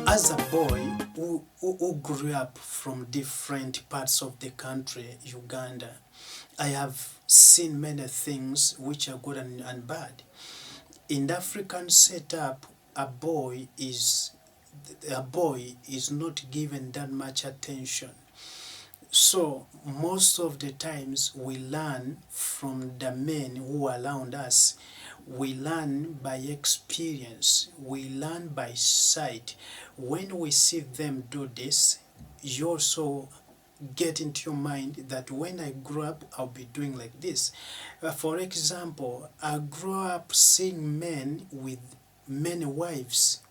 As a boy who grew up from different parts of the country, Uganda, I have seen many things which are good and bad. In the African setup, a boy is not given that much attention. So most of the times we learn from the men who are around us. We learn by experience. We learn by sight. When we see them do this, you also get into your mind that when I grow up, I'll be doing like this. For example, I grew up seeing men with many wives,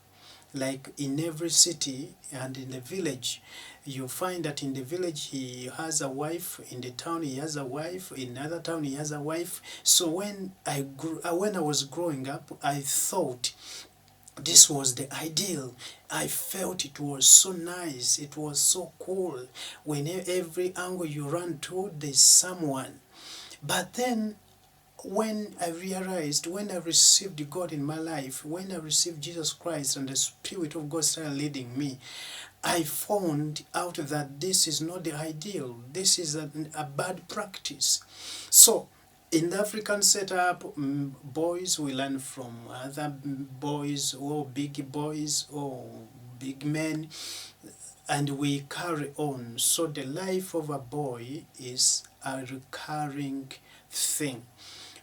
like in every city and in the village. You find that in the village he has a wife, in the town he has a wife, in another town he has a wife. So when I was growing up, I thought this was the ideal. I felt it was so nice, it was so cool. When every angle you run to, there's someone. But then when I received God in my life, when I received Jesus Christ and the Spirit of God started leading me, I found out that this is not the ideal. This is a bad practice. So, in the African setup, boys will learn from other boys or big boys or big men, and we carry on. So the life of a boy is a recurring thing.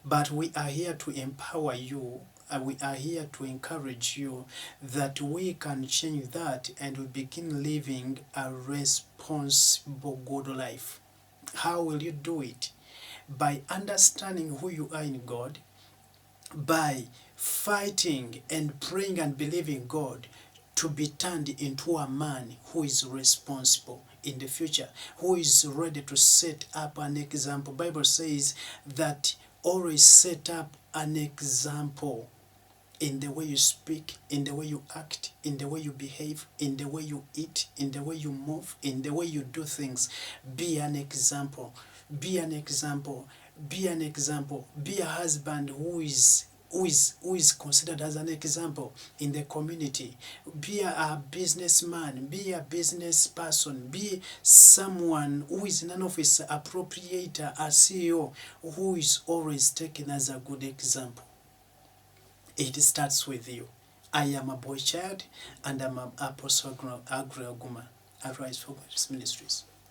But we are here to empower you, we are here to encourage you that we can change that and we begin living a responsible good life. How will you do it? By understanding who you are in God, by fighting and praying and believing God to be turned into a man who is responsible in the future, who is ready to set up an example. Bible says that always set up an example in the way you speak, in the way you act, in the way you behave, in the way you eat, in the way you move, in the way you do things. Be an example. Be an example. Be an example. Be a husband who is considered as an example in the community. Be a businessman, be a business person, be someone who is in an office, appropriator, a CEO, who is always taken as a good example. It starts with you. I am a boy child and I'm an Apostle Aggrey Waguma. Arise for Ministries.